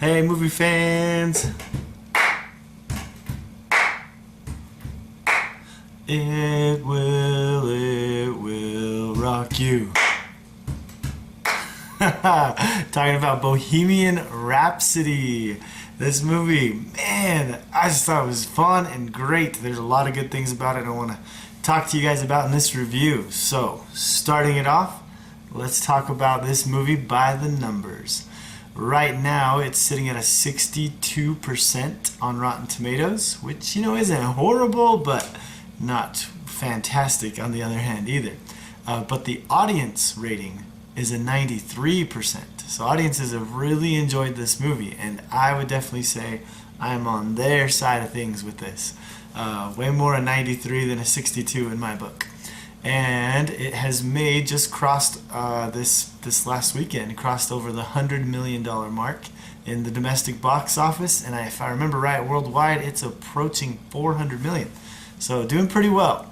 Hey, movie fans! It will rock you. Talking about Bohemian Rhapsody. This movie, man, I just thought it was fun and great. There's a lot of good things about it I want to talk to you guys about in this review. So, starting it off, let's talk about this movie by the numbers. Right now, it's sitting at a 62% on Rotten Tomatoes, which, isn't horrible, but not fantastic on the other hand either. But the audience rating is a 93%. So audiences have really enjoyed this movie, and I would definitely say I'm on their side of things with this. Way more a 93 than a 62 in my book. And it has made, just crossed this last weekend, crossed over the $100 million mark in the domestic box office, and if I remember right, worldwide it's approaching 400 million. So doing pretty well.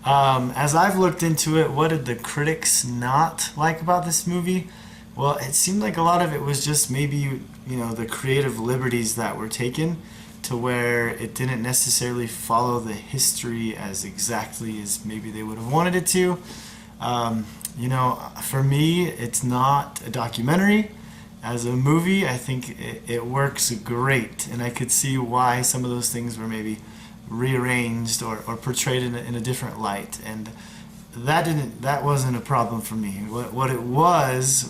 As I've looked into it, what did the critics not like about this movie? Well, it seemed like a lot of it was just maybe, the creative liberties that were taken to where it didn't necessarily follow the history as exactly as maybe they would have wanted it to. For me, it's not a documentary. As a movie, I think it works great, and I could see why some of those things were maybe rearranged or portrayed in a different light, and that wasn't a problem for me. What it was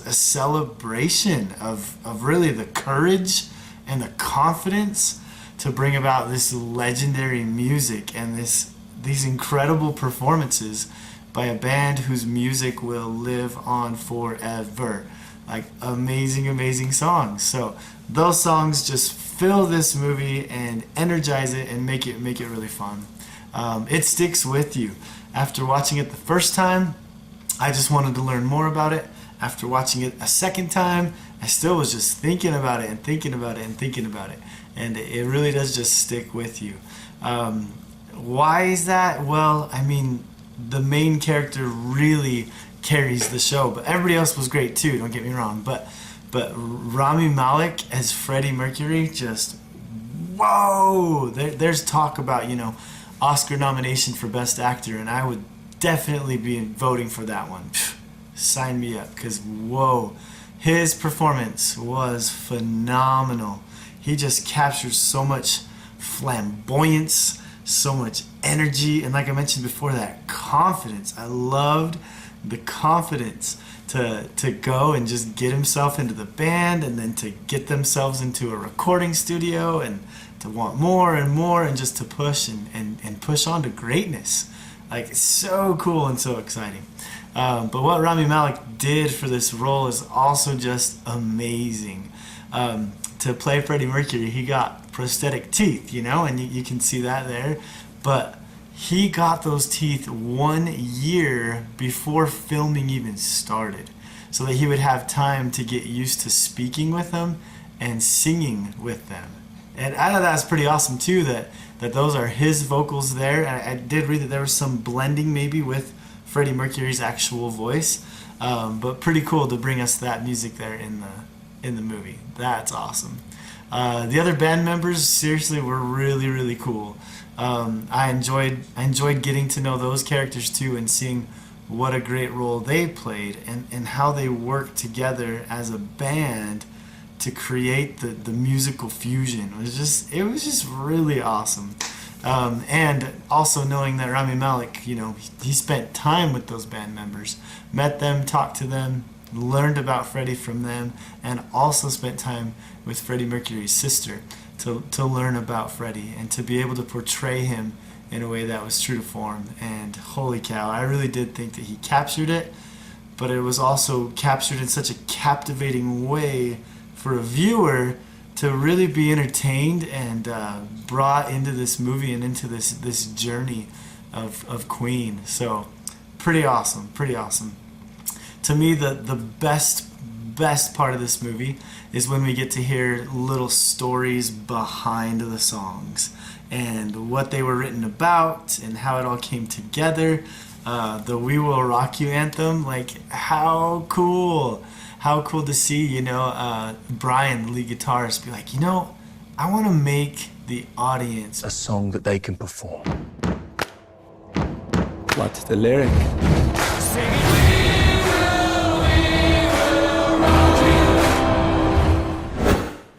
a celebration of really the courage and the confidence to bring about this legendary music and these incredible performances by a band whose music will live on forever. Like amazing songs. So those songs just fill this movie and energize it and make it really fun. It sticks with you. After watching it the first time, I just wanted to learn more about it. After watching it a second time, I still was just thinking about it and thinking about it and thinking about it. And it really does just stick with you. Why is that? Well, the main character really carries the show, but everybody else was great too, don't get me wrong. But Rami Malek as Freddie Mercury, just whoa! There's talk about, Oscar nomination for Best Actor, and I would definitely be voting for that one. Sign me up, because whoa, his performance was phenomenal. He just captures so much flamboyance, so much energy, and like I mentioned before, that confidence. I loved the confidence to go and just get himself into the band, and then to get themselves into a recording studio, and to want more and more, and just to push and push on to greatness. Like, it's so cool and so exciting. But what Rami Malek did for this role is also just amazing. To play Freddie Mercury, he got prosthetic teeth, and you can see that there. But he got those teeth 1 year before filming even started, so that he would have time to get used to speaking with them and singing with them. And I thought that was pretty awesome too, that those are his vocals there. And I did read that there was some blending maybe with Freddie Mercury's actual voice, but pretty cool to bring us that music there in the movie. That's awesome. The other band members, seriously, were really cool. I enjoyed getting to know those characters too, and seeing what a great role they played, and how they worked together as a band to create the musical fusion. It was just really awesome. And also knowing that Rami Malek, he spent time with those band members, met them, talked to them, learned about Freddie from them, and also spent time with Freddie Mercury's sister to learn about Freddie and to be able to portray him in a way that was true to form. And holy cow, I really did think that he captured it, but it was also captured in such a captivating way for a viewer to really be entertained and brought into this movie and into this journey of Queen. So pretty awesome. To me, the best part of this movie is when we get to hear little stories behind the songs and what they were written about and how it all came together. The We Will Rock You anthem, like, how cool how cool to see, Brian, the lead guitarist, be like, I want to make the audience a song that they can perform. What's the lyric?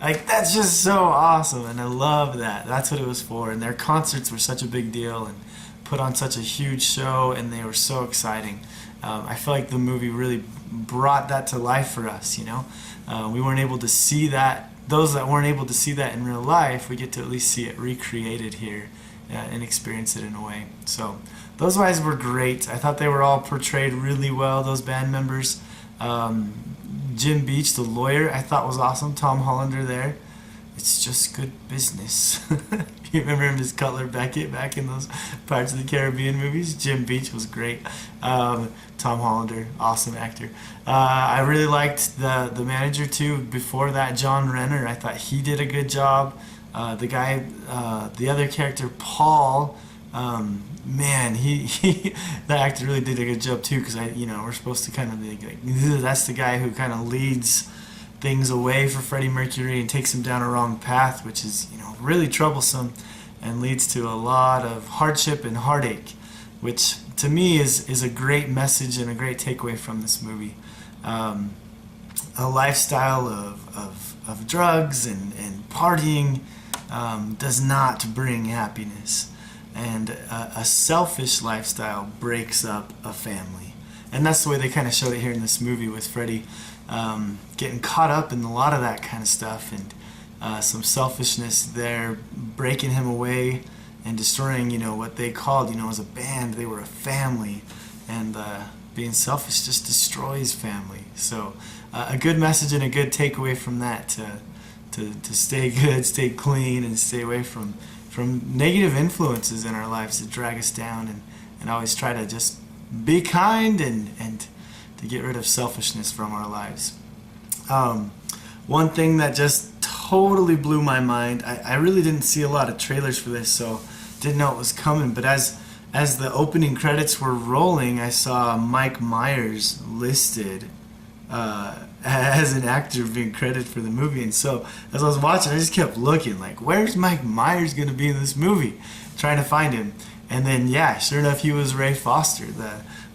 like, that's just so awesome, and I love that. That's what it was for. And their concerts were such a big deal and put on such a huge show, and they were so exciting. I feel like the movie really brought that to life for us, We weren't able to see that. Those that weren't able to see that in real life, we get to at least see it recreated here and experience it in a way. So those guys were great. I thought they were all portrayed really well, those band members. Jim Beach, the lawyer, I thought was awesome. Tom Hollander there. It's just good business. You remember him as Cutler Beckett back in those Pirates of the Caribbean movies? Jim Beach was great. Tom Hollander, awesome actor. I really liked the manager too. Before that, John Renner, I thought he did a good job. The guy, the other character, Paul, man, he that actor really did a good job too, because we're supposed to kind of be like, that's the guy who kind of leads things away for Freddie Mercury and takes him down a wrong path, which is really troublesome and leads to a lot of hardship and heartache, which to me is a great message and a great takeaway from this movie. A lifestyle of drugs and partying does not bring happiness, and a selfish lifestyle breaks up a family. And that's the way they kind of showed it here in this movie with Freddie getting caught up in a lot of that kind of stuff, and some selfishness there, breaking him away and destroying, what they called, as a band, they were a family, and being selfish just destroys family. So a good message and a good takeaway from that, to stay good, stay clean, and stay away from negative influences in our lives that drag us down, and always try to just be kind and to get rid of selfishness from our lives. One thing that just totally blew my mind, I really didn't see a lot of trailers for this, so didn't know it was coming, but as the opening credits were rolling, I saw Mike Myers listed as an actor being credited for the movie. And so as I was watching, I just kept looking like, where's Mike Myers going to be in this movie, trying to find him. And then sure enough, he was Ray Foster,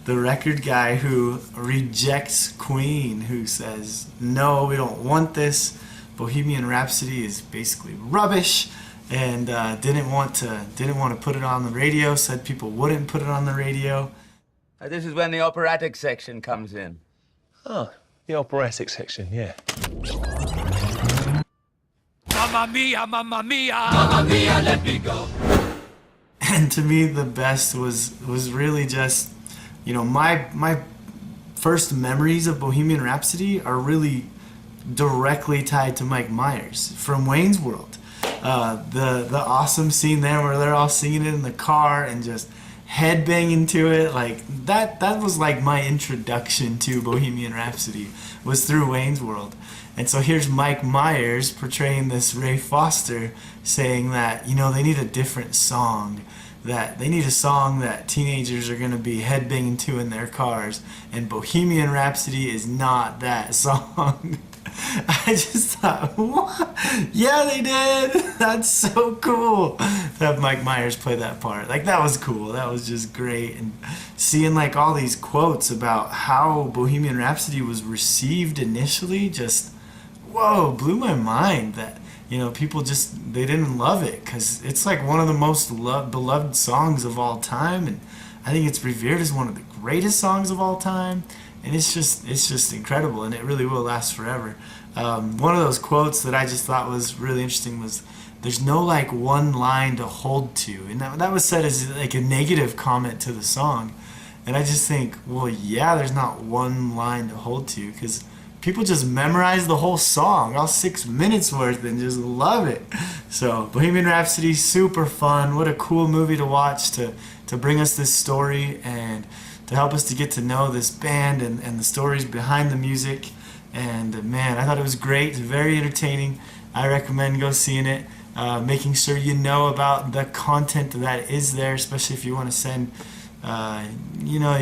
the record guy who rejects Queen, who says, no, we don't want this. Bohemian Rhapsody is basically rubbish, and didn't want to put it on the radio, said people wouldn't put it on the radio. This is when the operatic section comes in. Oh, the operatic section, yeah. Mamma mia, mamma mia, mamma mia, let me go. And to me, the best was really just, my first memories of Bohemian Rhapsody are really directly tied to Mike Myers from Wayne's World. The awesome scene there where they're all singing it in the car and just headbanging to it, like that was like my introduction to Bohemian Rhapsody, was through Wayne's World. And so here's Mike Myers portraying this Ray Foster, saying that they need a different song, that they need a song that teenagers are going to be headbanging to in their cars, and Bohemian Rhapsody is not that song. I just thought, what? Yeah, they did. That's so cool to have Mike Myers play that part. Like, that was cool. That was just great. And seeing like all these quotes about how Bohemian Rhapsody was received initially, just whoa, blew my mind. That people just, they didn't love it, because it's like one of the most beloved songs of all time, and I think it's revered as one of the greatest songs of all time. And it's just incredible, and it really will last forever. One of those quotes that I just thought was really interesting was, there's no like one line to hold to, and that was said as like a negative comment to the song. And I just think, well, yeah, there's not one line to hold to, because people just memorize the whole song, all 6 minutes worth, and just love it. So Bohemian Rhapsody, super fun. What a cool movie to watch, to bring us this story and to help us to get to know this band and the stories behind the music. And man, I thought it was great, very entertaining. I recommend go seeing it, making sure you know about the content that is there, especially if you want to send a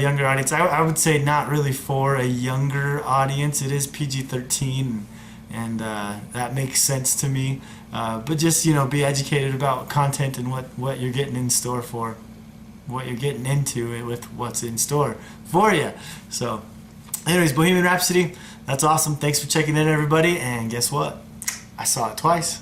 younger audience. I would say not really for a younger audience. It is PG-13, and that makes sense to me. But just, be educated about content and what you're getting in store for, what you're getting into with what's in store for you. So, anyways, Bohemian Rhapsody, that's awesome. Thanks for checking in, everybody. And guess what? I saw it twice.